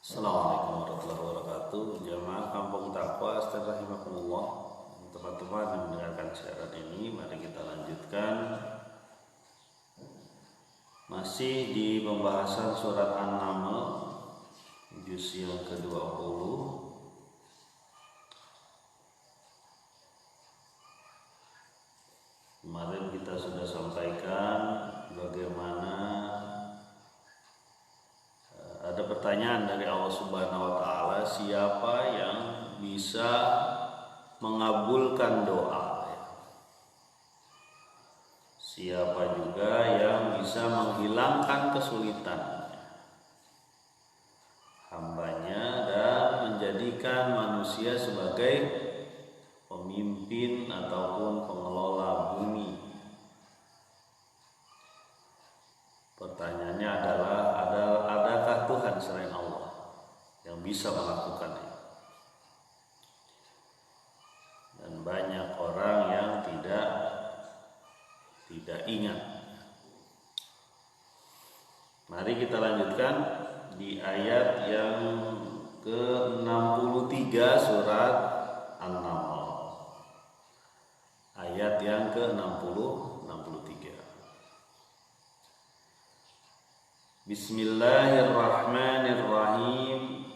Assalamualaikum warahmatullahi wabarakatuh. Jamaah Kampung Taqwa Astagfirullahaladzim. Teman-teman yang mendengarkan siaran ini, mari kita lanjutkan masih di pembahasan surat An-Naml juz yang ke-20. Kemarin kita sudah sampaikan bagaimana ada pertanyaan dari Allah Subhanahu wa taala, siapa yang bisa mengabulkan doa? Siapa juga yang bisa menghilangkan kesulitan hambanya dan menjadikan manusia sebagai pemimpin ataupun pengelola bumi? Pertanyaannya adalah, adakah Tuhan selain Allah yang bisa melakukannya? Dan banyak orang yang tidak ingat. Mari kita lanjutkan di ayat yang ke-63 surat An-Naml. Ayat yang ke-63. Bismillahirrahmanirrahim.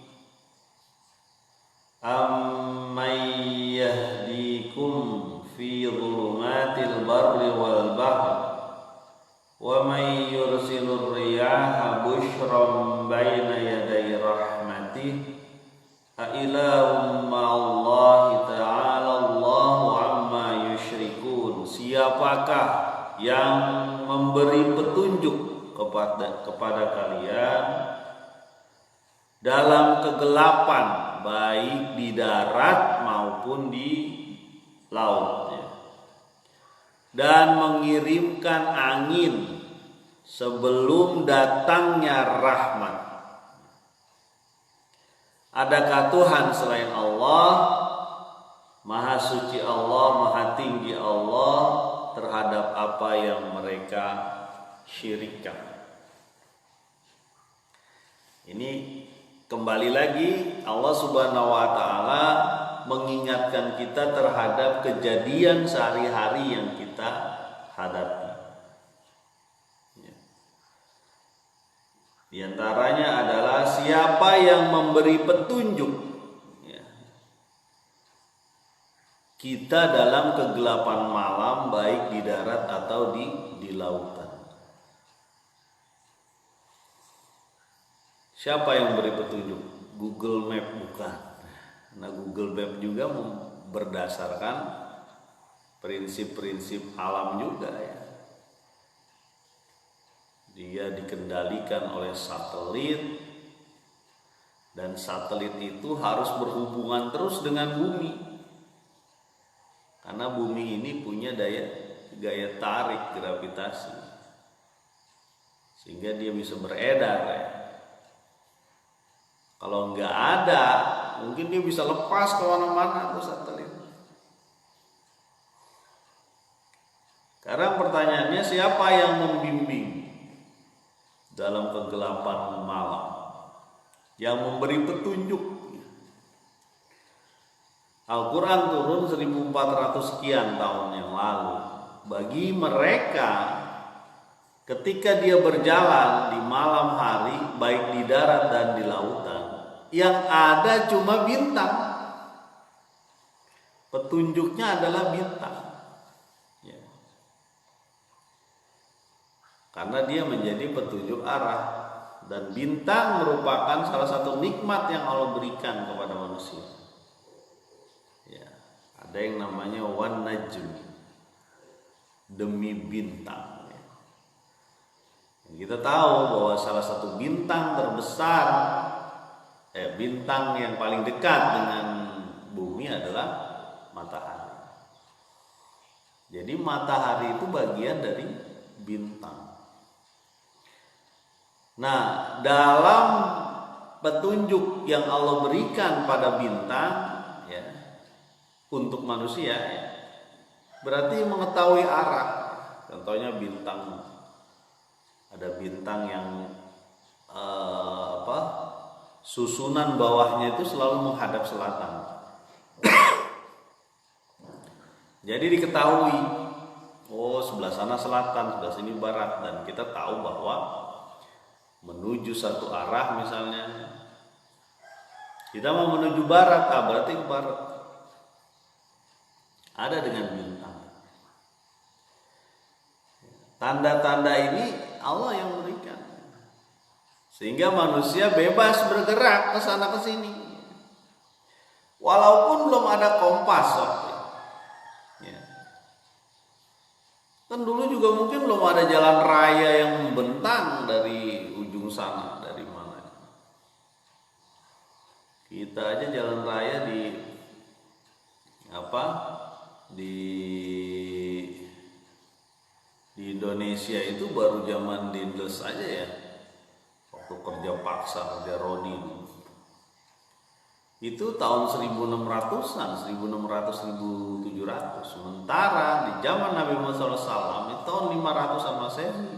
Amman yahdikum fi dhulumatil barri wal bahr wa man yursilur riyaha bushran baina yaday rahmatih a ilahum ma'allahi ta'ala Allahu amma yusyrikun. Siapakah yang memberi petunjuk kepada kalian dalam kegelapan, baik di darat maupun di laut, dan mengirimkan angin sebelum datangnya rahmat? Adakah Tuhan selain Allah? Maha suci Allah, maha tinggi Allah terhadap apa yang mereka syirikkan. Ini kembali lagi Allah Subhanahu wa taala mengingatkan kita terhadap kejadian sehari-hari yang kita hadapi. Di antaranya adalah siapa yang memberi petunjuk kita dalam kegelapan malam, baik di darat atau di lautan. Siapa yang beri petunjuk? Google Map? Bukan. Nah, Google Map juga berdasarkan prinsip-prinsip alam juga ya. Dia dikendalikan oleh satelit, dan satelit itu harus berhubungan terus dengan bumi. Karena bumi ini punya gaya tarik gravitasi, sehingga dia bisa beredar ya. Kalau nggak ada, mungkin dia bisa lepas ke mana-mana tuh satelit. Sekarang pertanyaannya, siapa yang membimbing dalam kegelapan malam, yang memberi petunjuk? Al-Quran turun 1400 sekian tahun yang lalu. Bagi mereka, ketika dia berjalan di malam hari, baik di darat dan di lautan, yang ada cuma bintang. Petunjuknya adalah bintang ya. Karena dia menjadi petunjuk arah. Dan bintang merupakan salah satu nikmat yang Allah berikan kepada manusia ya. Ada yang namanya wan najm, demi bintang ya. Kita tahu bahwa salah satu bintang terbesar, bintang yang paling dekat dengan bumi adalah matahari. Jadi matahari itu bagian dari bintang. Nah, dalam petunjuk yang Allah berikan pada bintang ya, untuk manusia ya, berarti mengetahui arah. Contohnya bintang, ada bintang yang susunan bawahnya itu selalu menghadap selatan. Jadi diketahui, oh sebelah sana selatan, sebelah sini barat, dan kita tahu bahwa menuju satu arah misalnya, kita mau menuju barat, berarti ke barat. Ada dengan bintang. Tanda-tanda ini Allah yang berikan, sehingga manusia bebas bergerak ke sana ke sini. Walaupun belum ada kompas, ya. Kan dulu juga mungkin belum ada jalan raya yang membentang dari ujung sana, dari mana. Kita aja jalan raya di Indonesia itu baru zaman Dindes aja ya, waktu kerja paksa, kerja rodi itu tahun 1600-an, 1600-1700. Sementara di zaman Nabi Muhammad SAW itu tahun 500 sama Masehi.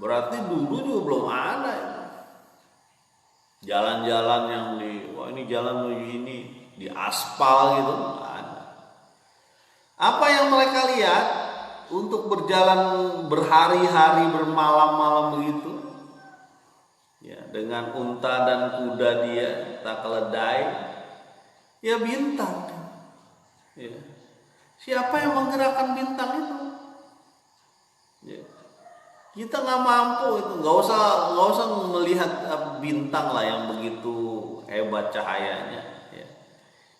Berarti dulu juga belum ada ya jalan-jalan yang ini jalan menuju ini di aspal gitu, nggak ada. Apa yang mereka lihat untuk berjalan berhari-hari, bermalam-malam begitu, ya, dengan unta dan kuda dia tak keledai, ya bintang. Ya. Siapa yang menggerakkan bintang itu? Ya. Kita nggak mampu itu, nggak usah melihat bintang lah yang begitu hebat cahayanya. Ya.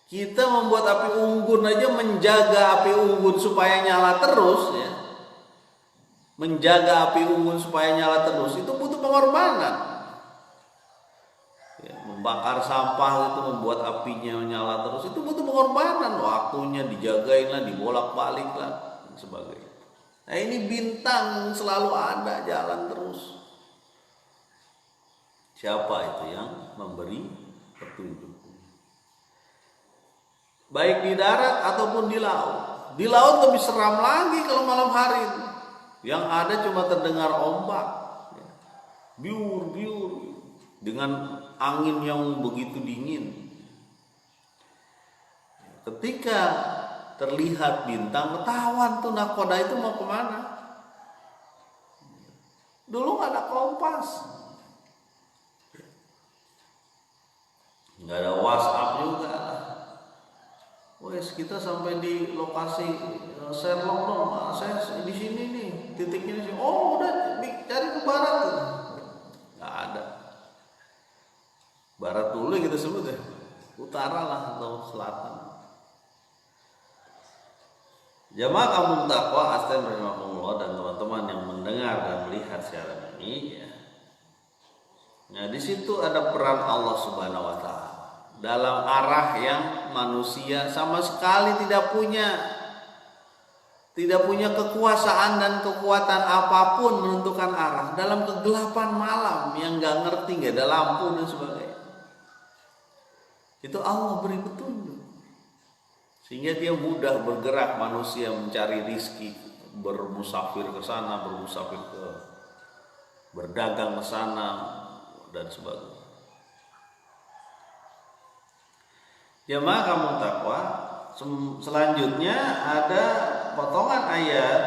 Kita membuat api unggun aja, menjaga api unggun supaya nyala terus, ya. Menjaga api unggun supaya nyala terus itu butuh pengorbanan. Ya, membakar sampah itu membuat apinya nyala terus itu butuh pengorbanan, waktunya dijagain lah, dibolak-balik lah, dan sebagainya. Nah ini bintang selalu ada, jalan terus. Siapa itu yang memberi petunjuk? Baik di darat ataupun di laut. Di laut lebih seram lagi kalau malam hari. Yang ada cuma terdengar ombak, biur-biur, dengan angin yang begitu dingin. Ketika terlihat bintang, ketahuan tuh nakoda itu mau kemana. Dulu nggak ada kompas, nggak ada WhatsApp juga. Wes kita sampai di lokasi Sherlock dong, saya di sini nih, titiknya di sini. Oh udah cari ke barat tuh, nggak ada. Barat dulu kita sebut ya, utara lah atau selatan. Jamaah kaum takwa asten rahimahullah dan teman-teman yang mendengar dan melihat siaran ini, ya. Nah di situ ada peran Allah Subhanahu Wa Taala dalam arah yang manusia sama sekali tidak punya kekuasaan dan kekuatan apapun menentukan arah. Dalam kegelapan malam yang nggak ngerti, nggak ada lampu dan sebagainya, itu Allah beri petunjuk sehingga dia mudah bergerak, manusia mencari rizki, bermusafir ke sana, berdagang ke sana dan sebagainya. Jamaah kamu takwa, selanjutnya ada potongan ayat.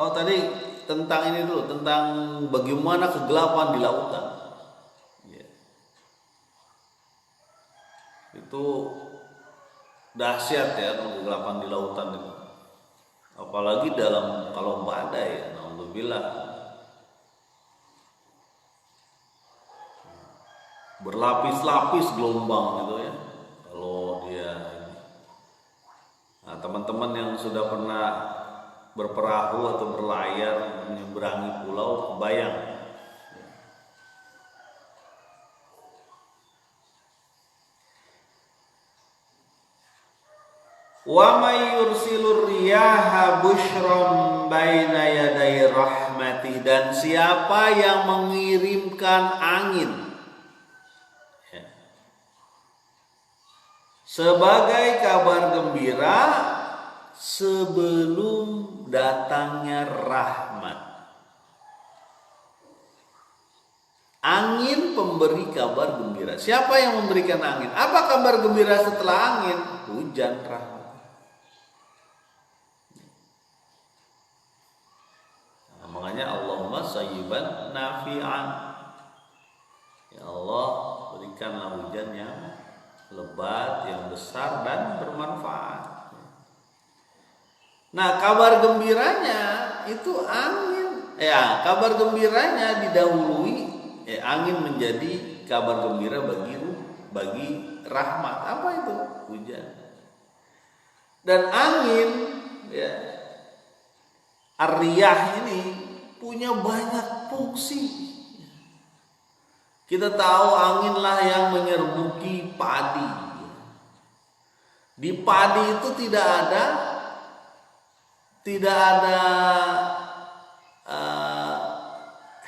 Oh tadi tentang ini dulu, tentang bagaimana kegelapan di lautan. Itu dahsyat ya kegelapan di lautan itu. Apalagi dalam kalau badai, alhamdulillah. Berlapis-lapis gelombang gitu ya. Kalau dia ini. Nah, teman-teman yang sudah pernah berperahu atau berlayar menyeberangi pulau, bayang. Wa may yursilur riyaha busyran baina yaday rahmatih, dan siapa yang mengirimkan angin sebagai kabar gembira sebelum datangnya rahmat. Angin pemberi kabar gembira. Siapa yang memberikan angin? Apa kabar gembira setelah angin? Hujan rahmat. Nah, makanya Allahumma sayyiban nafi'an. Ya Allah, berikanlah hujan yang lebat, yang besar dan bermanfaat. Nah, kabar gembiranya itu angin. Ya, kabar gembiranya didahului angin menjadi kabar gembira bagi rahmat. Apa itu? Hujan. Dan angin ya, ar-riyah ini punya banyak fungsi. Kita tahu anginlah yang menyerbuki padi. Di padi itu tidak ada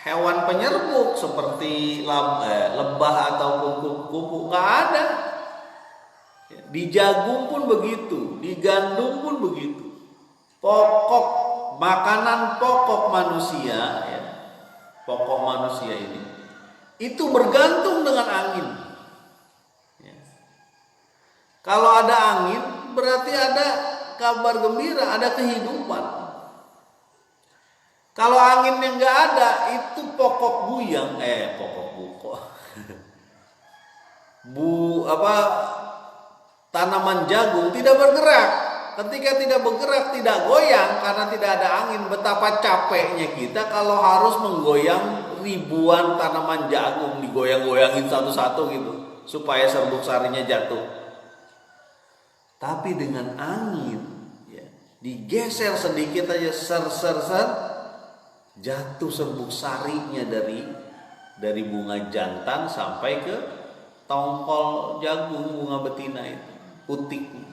hewan penyerbuk seperti lebah ataupun kupu-kupu, nggak ada. Di jagung pun begitu, di gandum pun begitu. Pokok makanan pokok manusia, ya, pokok manusia ini itu bergantung dengan angin. Ya. Kalau ada angin berarti ada kabar gembira, ada kehidupan. Kalau angin yang nggak ada, itu pokok buyang, pokok buko, tanaman jagung tidak bergerak. Ketika tidak bergerak, tidak goyang karena tidak ada angin. Betapa capeknya kita kalau harus menggoyang ribuan tanaman jagung, digoyang-goyangin satu-satu gitu supaya serbuk sarinya jatuh. Tapi dengan angin, ya, digeser sedikit aja, ser, jatuh serbuk sarinya dari bunga jantan sampai ke tongkol jagung bunga betina itu, putiknya.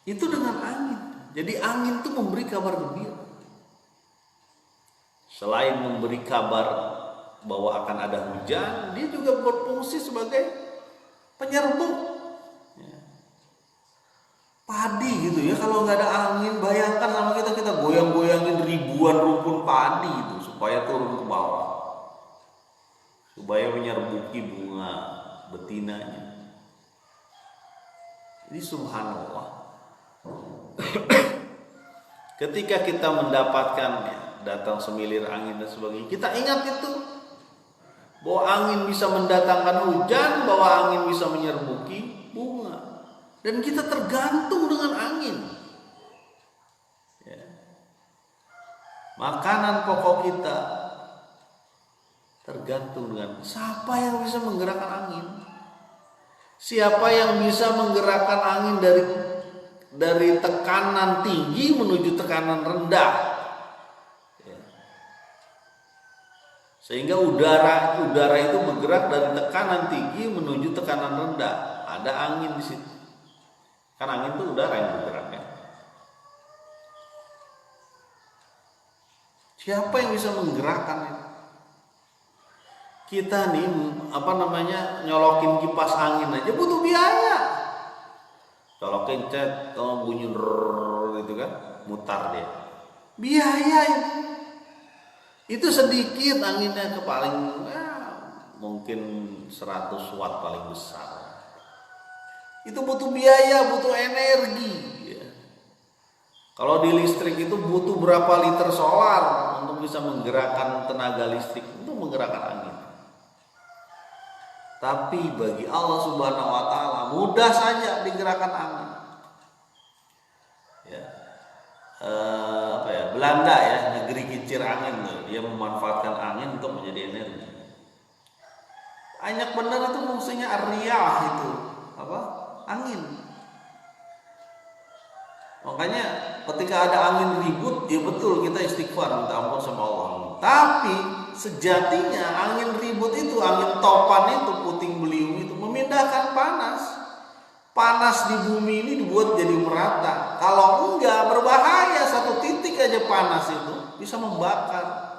Itu dengan angin. Jadi angin itu memberi kabar gembira. Selain memberi kabar bahwa akan ada hujan, dia juga berfungsi sebagai penyerbuk. Padi gitu ya, kalau nggak ada angin, bayangkan sama kita goyang-goyangin ribuan rumpun padi itu supaya turun ke bawah, supaya menyerbuki bunga betinanya. Ini subhanallah. Ketika kita mendapatkannya, datang semilir angin dan sebagainya, kita ingat itu bahwa angin bisa mendatangkan hujan, bahwa angin bisa menyerbuki bunga. Dan kita tergantung dengan angin. Ya. Makanan pokok kita tergantung dengan siapa yang bisa menggerakkan angin. Siapa yang bisa menggerakkan angin dari tekanan tinggi menuju tekanan rendah. Ya. Sehingga udara itu bergerak dari tekanan tinggi menuju tekanan rendah. Ada angin di situ. Kan angin itu udara yang bergerak ya. Siapa yang bisa menggerakkan itu? Kita nih nyolokin kipas angin aja butuh biaya. Colokin cet, kalau bunyi gitu kan, mutar dia. Biaya itu. Itu sedikit anginnya ke paling mungkin 100 watt paling besar. Itu butuh biaya, butuh energi. Ya. Kalau di listrik itu butuh berapa liter solar untuk bisa menggerakkan tenaga listrik, untuk menggerakkan angin. Tapi bagi Allah Subhanahu wa taala mudah saja digerakkan angin. Ya. Belanda ya, negeri kincir angin tuh. Dia memanfaatkan angin untuk menjadi energi. Banyak benar itu fungsinya ar-riyah itu. Angin. Makanya ketika ada angin ribut, ya betul kita istighfar minta ampun sama Allah. Tapi sejatinya angin ribut itu, angin topan itu, puting beliung itu memindahkan panas. Panas di bumi ini dibuat jadi merata. Kalau enggak berbahaya, satu titik aja panas itu bisa membakar.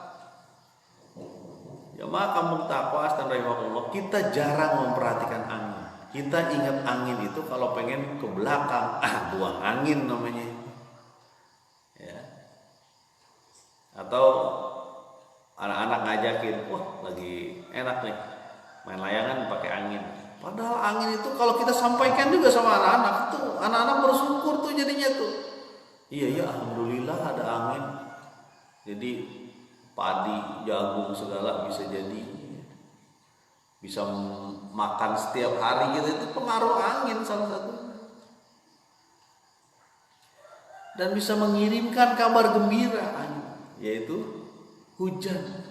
Jamaah kampung Taqwa dan rahimahullah, kita jarang memperhatikan angin. Kita ingat angin itu kalau pengen ke belakang, buang angin namanya. Ya. Atau anak-anak ngaji ajakin, wah lagi enak nih main layangan pakai angin. Padahal angin itu kalau kita sampaikan juga sama anak-anak tuh, anak-anak bersyukur tuh jadinya tuh. Iya ya, alhamdulillah ada angin. Jadi padi, jagung segala bisa jadi, bisa makan setiap hari gitu, itu pengaruh angin salah satu. Dan bisa mengirimkan kabar gembira, yaitu hujan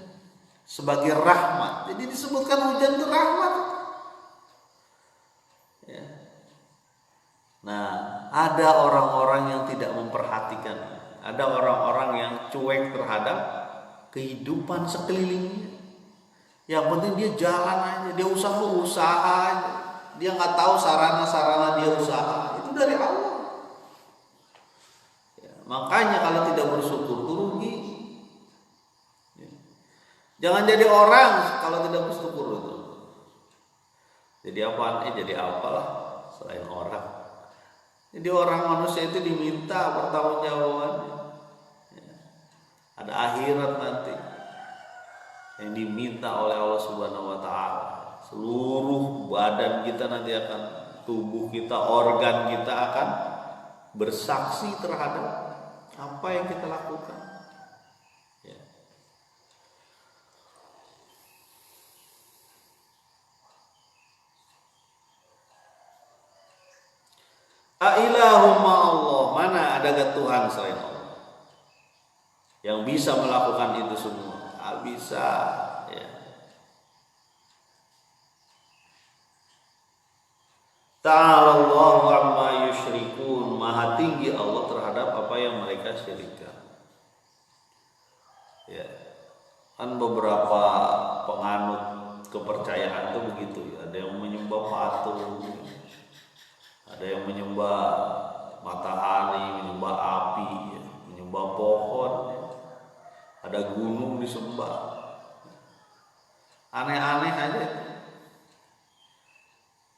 sebagai rahmat. Jadi disebutkan hujan itu rahmat. Ya. Nah, ada orang-orang yang tidak memperhatikan, ada orang-orang yang cuek terhadap kehidupan sekelilingnya. Yang penting dia jalan aja, dia usaha aja. Dia nggak tahu sarana-sarana dia usaha. Itu dari Allah. Makanya kalau tidak bersyukur itu rugi. Jangan jadi orang kalau tidak bersyukur itu. Jadi apaan? Jadi apalah selain orang. Jadi orang manusia itu diminta pertanggungjawabannya. Ada akhirat nanti yang diminta oleh Allah Subhanahu wa taala. Seluruh badan kita nanti akan, tubuh kita, organ kita akan bersaksi terhadap apa yang kita lakukan. Ya. Ailahumma Allah, mana adakah Tuhan selain Allah yang bisa melakukan itu semua? Bisa. Ya. Ta'ala Allahu amma yusyrikun, maha tinggi Allah terhadap apa yang mereka syirikkan. Ya. Kan beberapa penganut kepercayaan itu begitu ya. Ada yang menyembah patung, ada yang menyembah matahari, menyembah api, ya. Menyembah pohon, ya. Ada gunung disembah. Aneh-aneh aja.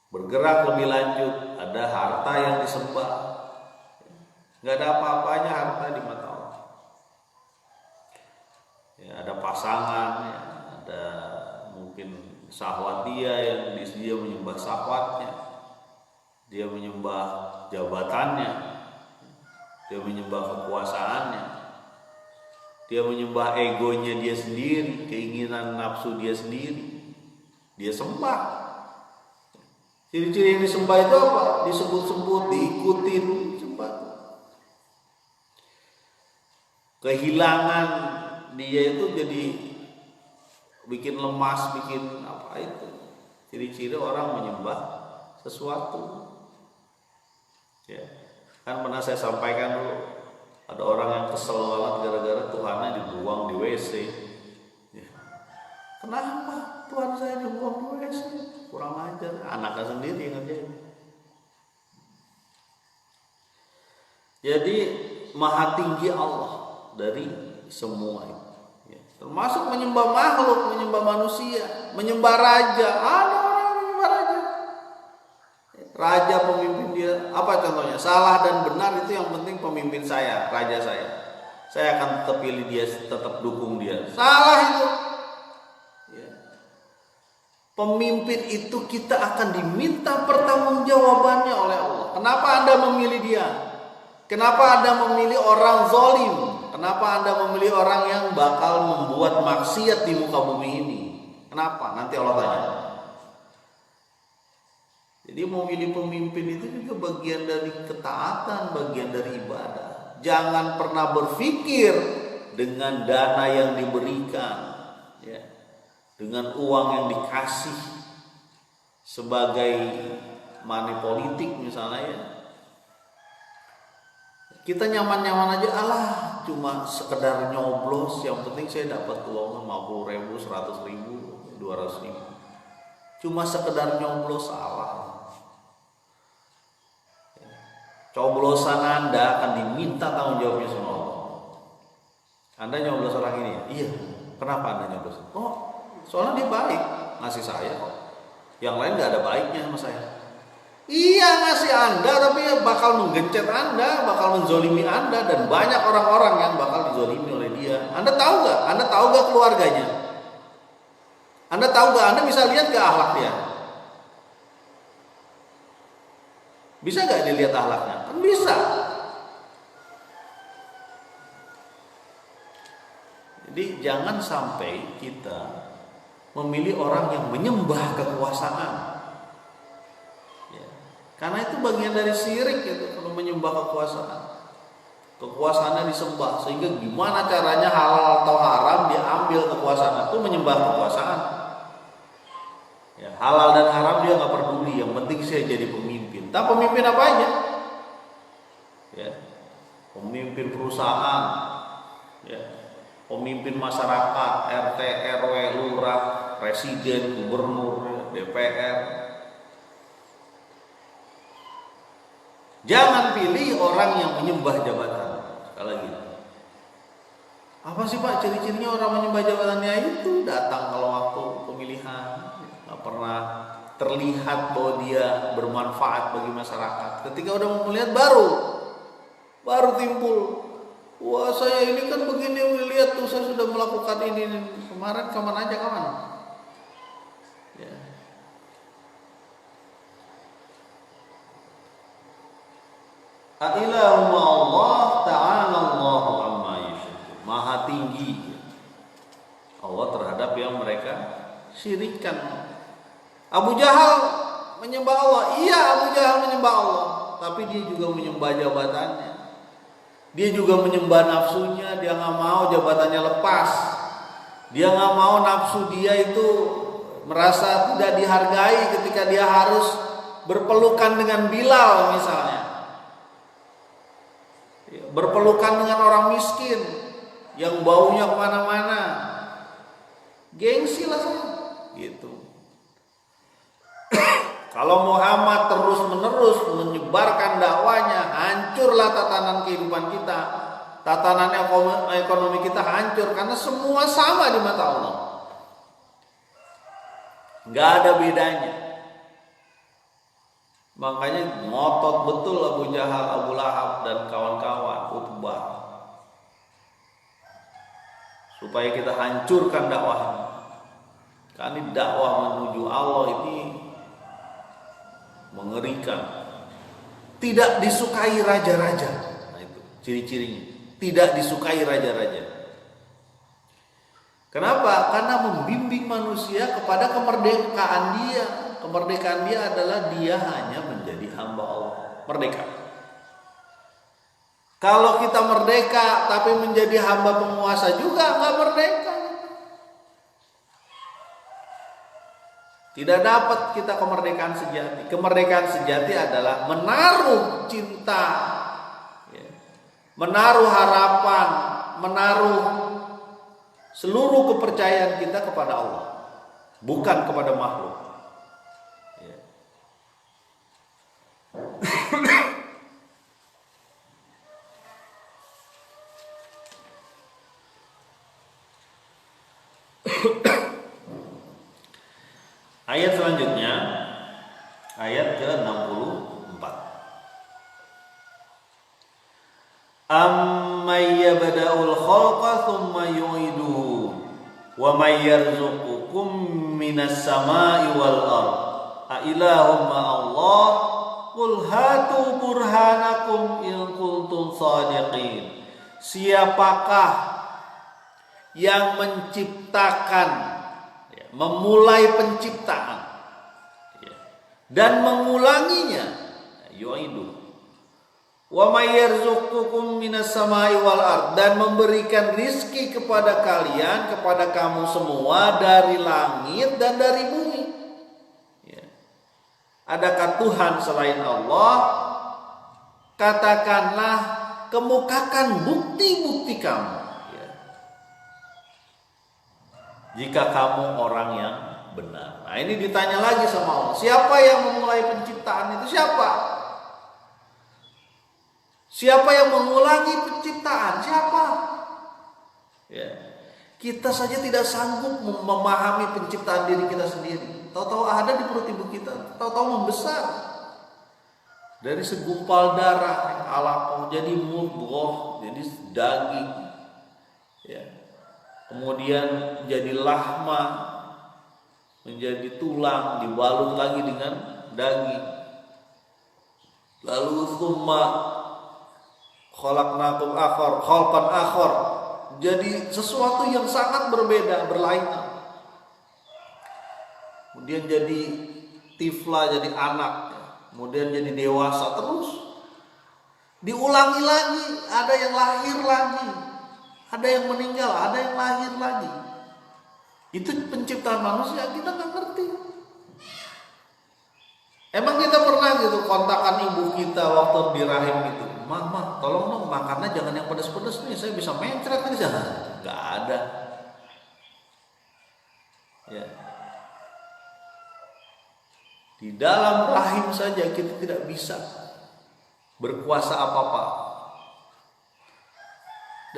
Bergerak lebih lanjut, ada harta yang disembah. Nggak ada apa-apanya harta di mata Allah. Ya, ada pasangan, ya, ada mungkin syahwat dia yang dia menyembah syahwatnya, dia menyembah jabatannya, dia menyembah kekuasaannya, dia menyembah egonya dia sendiri, keinginan nafsu dia sendiri, dia sembah. Ciri-ciri yang disembah itu apa? Disebut-sebut, diikutin, sembah. Kehilangan dia itu jadi bikin lemas, bikin apa itu. Ciri-ciri orang menyembah sesuatu. Ya. Kan pernah saya sampaikan dulu, ada orang yang kesel banget gara-gara Tuhannya dibuang di WC. Ya. Kenapa Tuhan saya dibuang di WC? Kurang ajar, anaknya sendiri yang ngerjain. Jadi maha tinggi Allah dari semua itu, ya. Termasuk menyembah makhluk, menyembah manusia, menyembah raja. Ada orang yang menyembah raja. Raja pemimpin dia, apa contohnya? Salah dan benar itu yang penting pemimpin saya, raja saya. Saya akan tetap pilih dia, tetap dukung dia. Salah itu. Pemimpin itu kita akan diminta pertanggungjawabannya oleh Allah. Kenapa Anda memilih dia? Kenapa Anda memilih orang zalim? Kenapa Anda memilih orang yang bakal membuat maksiat di muka bumi ini? Kenapa? Nanti Allah tanya. Jadi memilih pemimpin itu juga bagian dari ketaatan, bagian dari ibadah. Jangan pernah berpikir dengan dana yang diberikan, ya, dengan uang yang dikasih sebagai money politik misalnya, ya, kita nyaman-nyaman aja, alah cuma sekedar nyoblos, yang penting saya dapat uang 50.000, 100.000, 200.000, cuma sekedar nyoblos. Salah. Coblosan Anda akan diminta tanggung jawabnya sama Allah. Anda nyoblos orang ini ya? Iya. Kenapa Anda nyoblos? Oh, soalnya dia baik, ngasih saya kok. Yang lain gak ada baiknya sama saya. Iya, ngasih Anda, tapi bakal menggencet Anda, bakal menzolimi Anda, dan banyak orang-orang yang bakal dizolimi oleh dia. Anda tahu gak? Anda tahu gak keluarganya? Anda tahu gak? Anda bisa lihat gak akhlak dia? Bisa gak dilihat akhlaknya? Kan bisa. Jadi jangan sampai kita memilih orang yang menyembah kekuasaan. Ya. Karena itu bagian dari syirik itu, kalau menyembah kekuasaan. Kekuasaannya disembah, sehingga gimana caranya halal atau haram diambil kekuasaan itu, menyembah kekuasaan. Ya, halal dan haram dia nggak peduli, yang penting saya jadi pemimpin. Tapi pemimpin apa aja? Ya, pemimpin perusahaan, ya, pemimpin masyarakat, RT, RW, lurah, presiden, gubernur, DPR. Jangan pilih orang yang menyembah jabatan. Sekali lagi, apa sih Pak ciri-cirinya orang menyembah jabatannya? Itu datang kalau waktu pemilihan, nggak pernah terlihat bahwa dia bermanfaat bagi masyarakat. Ketika udah mau melihat baru timbul, wah saya ini kan begini, lihat tuh saya sudah melakukan ini kemarin, kapan aja. Ya. A'ilahu Allah ta'ala Allahu amma yusyrikun. Maha tinggi Allah terhadap yang mereka syirikkan. Abu Jahal menyembah Allah. Iya, Abu Jahal menyembah Allah, tapi dia juga menyembah jabatannya. Dia juga menyembah nafsunya. Dia nggak mau jabatannya lepas. Dia nggak mau nafsu dia itu merasa tidak dihargai ketika dia harus berpelukan dengan Bilal misalnya, berpelukan dengan orang miskin yang baunya kemana-mana. Gengsi lah saya gitu. Kalau Muhammad terus-menerus menyebarkan dakwanya, hancurlah tatanan kehidupan kita, tatanan ekonomi kita hancur, karena semua sama di mata Allah, nggak ada bedanya. Makanya ngotot betul Abu Jahal, Abu Lahab dan kawan-kawan, Utbah, supaya kita hancurkan dakwahnya. Karena dakwah menuju Allah ini mengerikan. Tidak disukai raja-raja. Nah itu ciri-cirinya. Tidak disukai raja-raja. Kenapa? Karena membimbing manusia kepada kemerdekaan dia. Kemerdekaan dia adalah dia hanya menjadi hamba Allah. Merdeka. Kalau kita merdeka tapi menjadi hamba penguasa juga nggak merdeka. Tidak dapat kita kemerdekaan sejati. Kemerdekaan sejati adalah menaruh cinta, menaruh harapan, menaruh seluruh kepercayaan kita kepada Allah, bukan kepada makhluk. Ayat selanjutnya, ayat ke-64. Amman yabda'ul khalqa tsumma yu'iduhu wa may yarzuqukum minas sama'i wal ardh a ilahum ma'allah qul hatu burhanakum in kuntum shadiqin. Siapakah yang menciptakan, memulai penciptaan dan mengulanginya, yu'idu, wa may yarzuqukum minas samai wal ard, dan memberikan rizki kepada kalian, kepada kamu semua dari langit dan dari bumi. Adakah Tuhan selain Allah? Katakanlah, kemukakan bukti-bukti kamu jika kamu orang yang benar. Nah ini ditanya lagi sama Allah, siapa yang memulai penciptaan itu? Siapa yang mengulangi penciptaan? Siapa? Ya. Kita saja tidak sanggup memahami penciptaan diri kita sendiri. Tahu-tahu ada di perut ibu kita, tahu-tahu membesar dari segumpal darah yang alaqah jadi mudghah, jadi daging, ya. Kemudian jadi lahma, menjadi tulang, dibalut lagi dengan daging. Lalu tsumma khalaqnakum khalqan akhar, jadi sesuatu yang sangat berbeda, berlainan. Kemudian jadi tifla, jadi anak, kemudian jadi dewasa, terus diulangi lagi, ada yang lahir lagi, ada yang meninggal, ada yang lahir lagi. Itu penciptaan manusia, kita nggak ngerti. Emang kita pernah gitu kontakan ibu kita waktu di rahim gitu, mama tolong dong makannya jangan yang pedas-pedas nih, saya bisa mencret nih. Nggak ada. Ya. Di dalam rahim saja kita tidak bisa berkuasa apa-apa.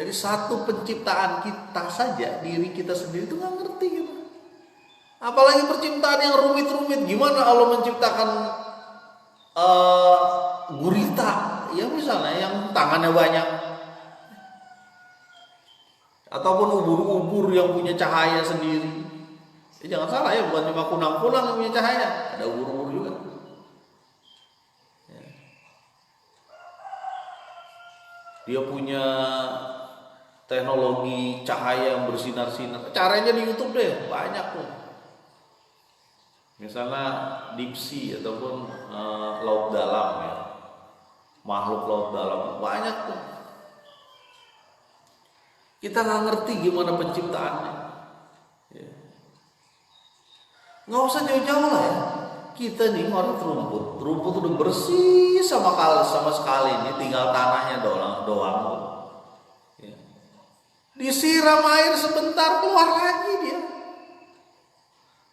Dari satu penciptaan kita saja, diri kita sendiri itu nggak ngerti gitu. Apalagi penciptaan yang rumit-rumit. Gimana Allah menciptakan gurita, ya misalnya yang tangannya banyak, ataupun ubur-ubur yang punya cahaya sendiri. Jangan salah ya, bukan cuma kunang-kunang yang punya cahaya, ada ubur-ubur juga. Ya. Dia punya teknologi cahaya yang bersinar-sinar. Caranya di YouTube deh, banyak tuh. Misalnya deep sea ataupun laut dalam ya, makhluk laut dalam banyak tuh. Kita nggak ngerti gimana penciptaannya. Ya. Nggak usah jauh-jauh lah ya. Kita nih orang rumput udah bersih sama sekali nih, tinggal tanahnya doang. Ya. Disiram air sebentar keluar lagi dia.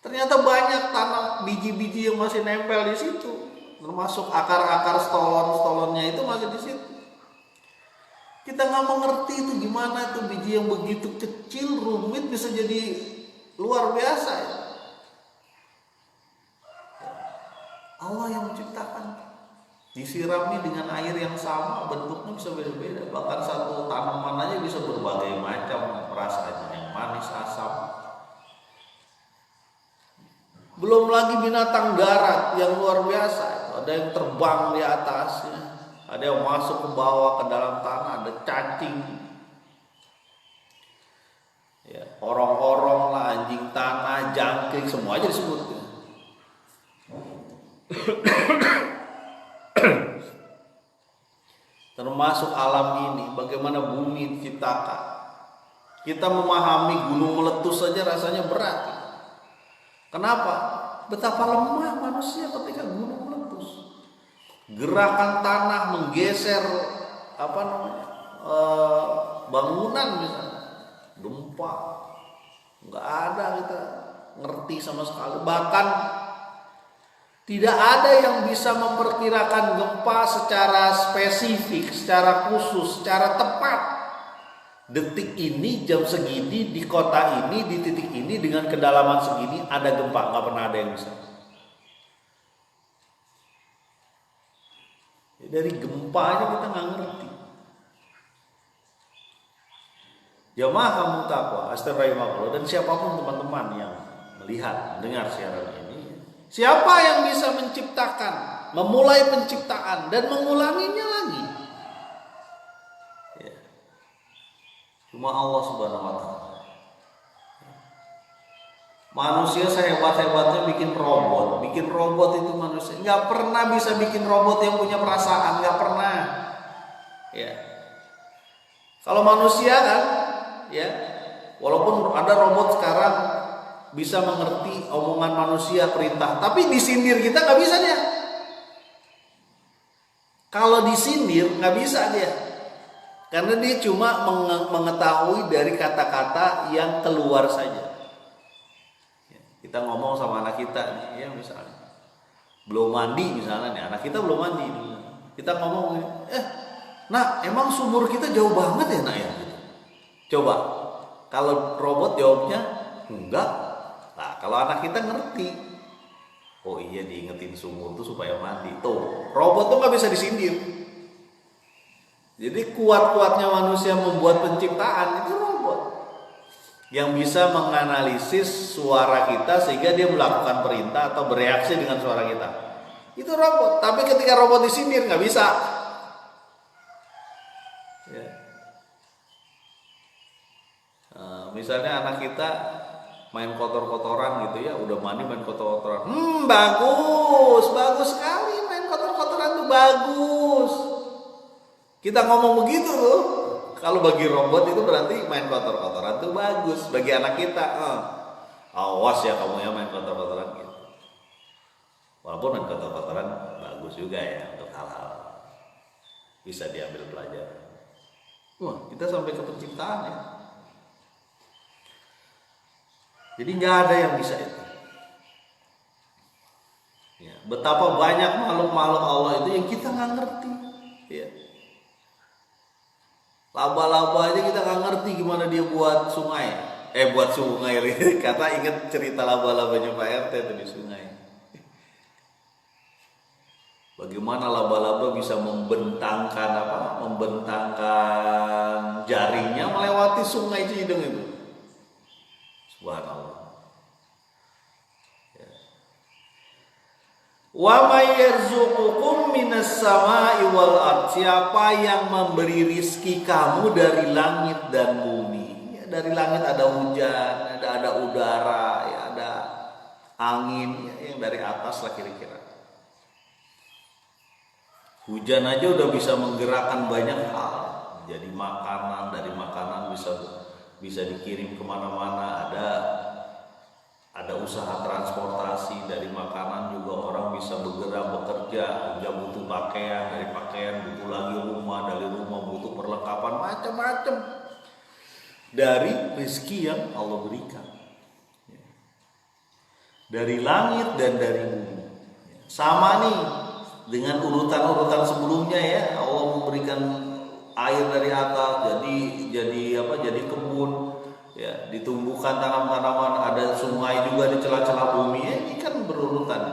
Ternyata banyak tanah biji-biji yang masih nempel di situ, termasuk akar-akar stolon-stolonnya itu masih di situ. Kita nggak mengerti itu gimana tuh biji yang begitu kecil rumit bisa jadi luar biasa ya. Allah yang menciptakan, disirami dengan air yang sama, bentuknya bisa beda-beda. Bahkan satu tanaman aja bisa berbagai macam rasanya, yang manis, asam. Belum lagi binatang darat yang luar biasa. Ada yang terbang di atasnya, ada yang masuk ke bawah ke dalam tanah, ada cacing, ya, orong-orong lah, anjing tanah, jangkrik, semua aja disebut. Termasuk alam ini, bagaimana bumi diciptakan. Kita memahami gunung meletus saja rasanya berat. Kenapa? Betapa lemah manusia ketika gunung meletus. Gerakan tanah menggeser bangunan misalnya, gempa, nggak ada kita ngerti sama sekali. Bahkan tidak ada yang bisa memperkirakan gempa secara spesifik, secara khusus, secara tepat. Detik ini, jam segini, di kota ini, di titik ini, dengan kedalaman segini ada gempa. Nggak pernah ada yang bisa. Dari gempa aja kita nggak ngerti. Jamaah kamu takwa, astagfirullah, dan siapapun teman-teman yang melihat, mendengar siaran ini, siapa yang bisa menciptakan, memulai penciptaan dan mengulanginya lagi? Ya. Cuma Allah Subhanahu wa Ta'ala. Manusia sehebat-hebatnya bikin robot itu manusia nggak pernah bisa bikin robot yang punya perasaan, nggak pernah. Ya. Kalau manusia kan, ya, walaupun ada robot sekarang bisa mengerti omongan manusia, perintah, tapi disindir kita nggak bisa dia. Kalau disindir nggak bisa dia, karena dia cuma mengetahui dari kata-kata yang keluar saja. Kita ngomong sama anak kita nih, ya misalnya belum mandi misalnya nih, anak kita belum mandi, kita ngomong, nak emang sumur kita jauh banget ya nak ya? Coba kalau robot jawabnya enggak, nah kalau anak kita ngerti, oh iya diingetin sumur tuh supaya mandi, tuh robot tuh nggak bisa disindir. Jadi kuat-kuatnya manusia membuat penciptaan itu robot. yang bisa menganalisis suara kita sehingga dia melakukan perintah atau bereaksi dengan suara kita. Itu robot. Tapi ketika robot disindir nggak bisa. Ya. Misalnya anak kita main kotor-kotoran gitu ya, udah mandi main kotor-kotoran. Bagus sekali main kotor-kotoran tuh bagus. Kita ngomong begitu tuh. Kalau bagi robot itu berarti main kotor-kotoran itu bagus. Bagi anak kita, awas ya kamu ya main kotor-kotoran gitu. Walaupun main kotor-kotoran bagus juga ya untuk hal-hal bisa diambil pelajaran. Wah, kita sampai ke penciptaan ya. Jadi nggak ada yang bisa itu. Ya, betapa banyak makhluk-makhluk Allah itu yang kita nggak ngerti. Ya. Laba-laba aja kita nggak ngerti gimana dia buat sungai. Buat sungai. Kata inget cerita laba-labanya Pak RT itu di sungai. Bagaimana laba-laba bisa membentangkan jaringnya melewati sungai Cideng itu. Subhanallah. Wa may yarzuqukum minas sama'i wal ardh. Siapa yang memberi rizki kamu dari langit dan bumi? Ya, dari langit ada hujan, ada udara, ya, ada angin, ya, yang dari atas lah kira-kira. Hujan aja udah bisa menggerakkan banyak hal. Jadi makanan, dari makanan bisa dikirim kemana-mana. Ada usaha transportasi, dari makanan juga orang bisa bergerak bekerja. Dia butuh pakaian, dari pakaian butuh lagi rumah, dari rumah butuh perlengkapan macam-macam dari rezeki yang Allah berikan dari langit dan dari bumi. Sama nih dengan urutan-urutan sebelumnya ya. Allah memberikan air dari atas jadi kebun. Ya, ditumbuhkan tanaman-tanaman, ada sungai juga di celah-celah bumi. Ini kan berurutan.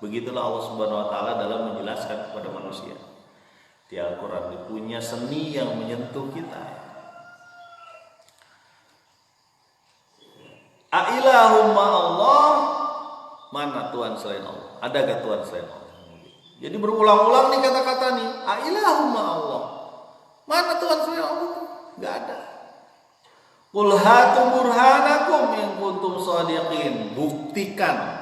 Begitulah Allah Subhanahu wa taala dalam menjelaskan kepada manusia. Di Al-Qur'an punya seni yang menyentuh kita. Ailahumma Allah, mana Tuhan selain Allah? Adakah Tuhan selain Allah? Jadi berulang-ulang nih kata-kata nih. Ailahumma Allah. Mana Tuhan selain Allah? Enggak ada. Qul hatu burhanakum in kuntum shadiqin. Buktikan.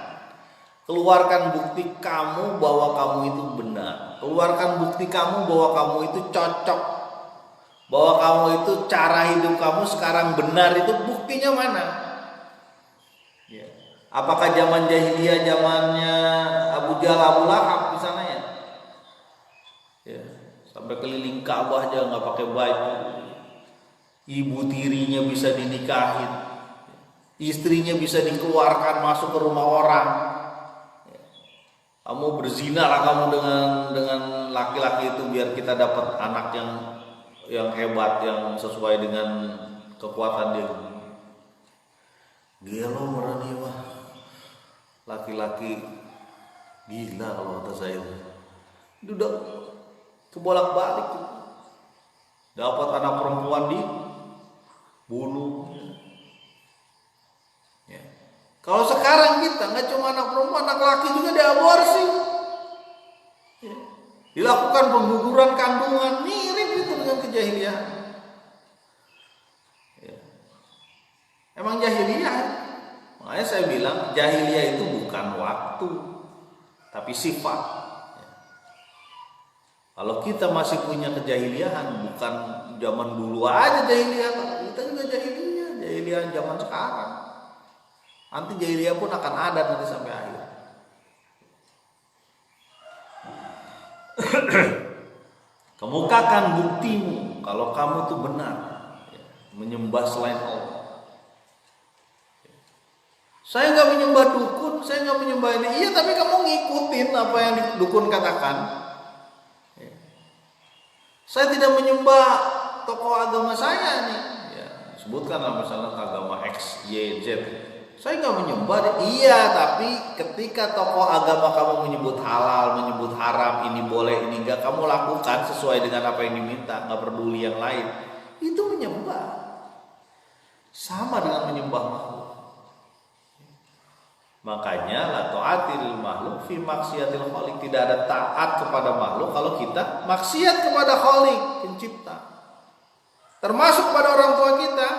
Keluarkan bukti kamu bahwa kamu itu benar. Keluarkan bukti kamu bahwa kamu itu cocok. Bahwa kamu itu cara hidup kamu sekarang benar, itu buktinya mana? Ya. Apakah zaman jahiliyah, zamannya Abu Jahal, Abu Lahab misalnya ya? Ya. Sampai keliling Ka'bah aja nggak pakai baju. Ibu tirinya bisa dinikahin, istrinya bisa dikeluarkan masuk ke rumah orang. Kamu berzina lah kamu dengan laki-laki itu biar kita dapat anak yang hebat, yang sesuai dengan kekuatan dia. Gelo merani mah laki-laki gila kalau kata saya. Udah kebolak-balik tuh. Dapat anak perempuan bunuh. Ya. Kalau sekarang kita nggak cuma anak perempuan, anak laki juga diaborsi. Ya. Dilakukan pengguguran kandungan, mirip itu dengan kejahilian. Ya. Emang jahiliyah? Makanya saya bilang jahiliyah itu bukan waktu, tapi sifat. Ya. Kalau kita masih punya kejahiliahan, bukan zaman dulu aja jahiliyah. Kita juga jahiliyah zaman sekarang. Nanti jahiliyah pun akan ada nanti sampai akhir. Kemukakan buktimu kalau kamu tuh benar menyembah selain Allah. Saya nggak menyembah dukun, saya nggak menyembah ini. Iya, tapi kamu ngikutin apa yang dukun katakan. Saya tidak menyembah tokoh agama saya nih. Sebutkanlah misalnya agama X, Y, Z. Saya nggak menyembah. Iya, tapi ketika tokoh agama kamu menyebut halal, menyebut haram, ini boleh, ini enggak, kamu lakukan sesuai dengan apa yang diminta, nggak peduli yang lain. Itu menyembah. sama dengan menyembah makhluk. Makanya la ta'atil makhluk fi maksiatil khaliq, tidak ada taat kepada makhluk kalau kita maksiat kepada Khaliq, pencipta. Termasuk pada orang tua kita,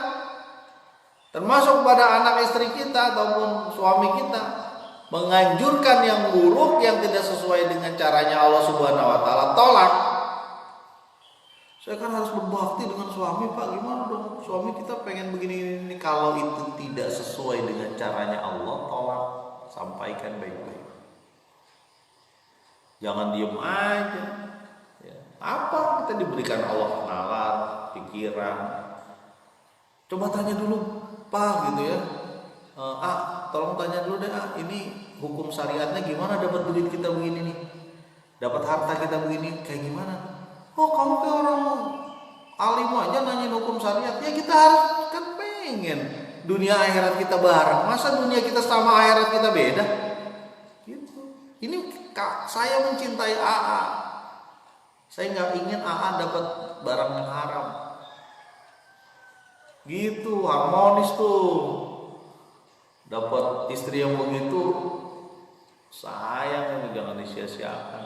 termasuk pada anak istri kita ataupun suami kita, menganjurkan yang buruk yang tidak sesuai dengan caranya Allah Subhanahu wa taala, tolak. Saya kan harus berbakti dengan suami, Pak. Gimana dong? Suami kita pengen begini ini. Kalau itu tidak sesuai dengan caranya Allah, tolak. Sampaikan baik-baik. Jangan diem aja. Ya. Apa kita diberikan Allah nalar, pikiran. Coba tanya dulu, Pak, gitu ya. Tolong tanya dulu deh, ini hukum syariatnya gimana? Dapat duit kita begini nih, dapat harta kita begini, kayak gimana? Oh, kamu kayak orang alim aja nanyain hukum syariat. Ya kita harus kan pengen dunia akhirat kita bareng. Masa dunia kita sama akhirat kita beda? Gitu. Ini saya mencintai AA. Saya nggak ingin AA dapat barang yang haram. Gitu, harmonis tuh. Dapat istri yang begitu, sayang, jangan disia-siakan.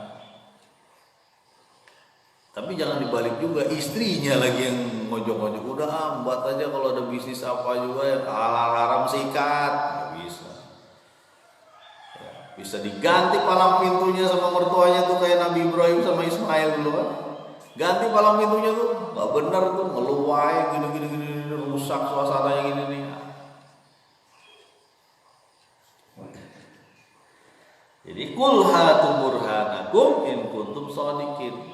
Tapi jangan dibalik juga, istrinya lagi yang ngojok-ngojok. Udah buat aja kalau ada bisnis apa juga yang halal haram sikat. Nggak bisa. Ya, bisa diganti palang pintunya sama mertuanya tuh kayak Nabi Ibrahim sama Ismail dulu kan. Ganti palang pintunya tuh, nggak benar tuh, ngeluai gini, rusak suasananya gini nih. Jadi kul hatu burhanakum in kuntum shadiqin.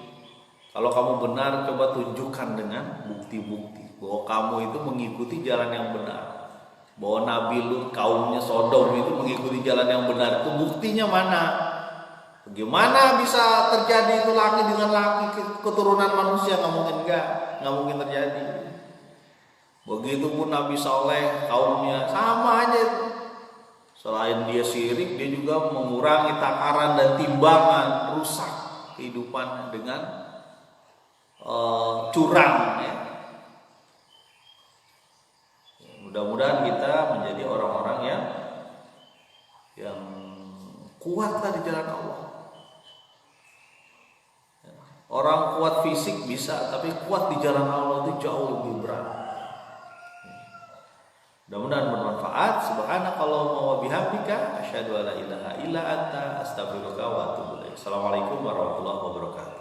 Kalau kamu benar, coba tunjukkan dengan bukti-bukti bahwa kamu itu mengikuti jalan yang benar. Bahwa Nabi Lut kaumnya Sodom itu mengikuti jalan yang benar. Itu buktinya mana? Bagaimana bisa terjadi itu laki dengan laki, keturunan manusia? Nggak mungkin, nggak mungkin terjadi. Begitupun Nabi Saleh kaumnya sama aja itu. Selain dia syirik, dia juga mengurangi takaran dan timbangan, rusak kehidupan dengan curang ya. Mudah-mudahan kita menjadi orang-orang yang kuatlah di jalan Allah. Orang kuat fisik bisa, tapi kuat di jalan Allah itu jauh lebih berat. Mudah-mudahan bermanfaat. Subhanakallahumma wa bihamdika asyhadu an la ilaha illa anta astaghfiruka wa atubu ilaik. Assalamualaikum warahmatullahi wabarakatuh.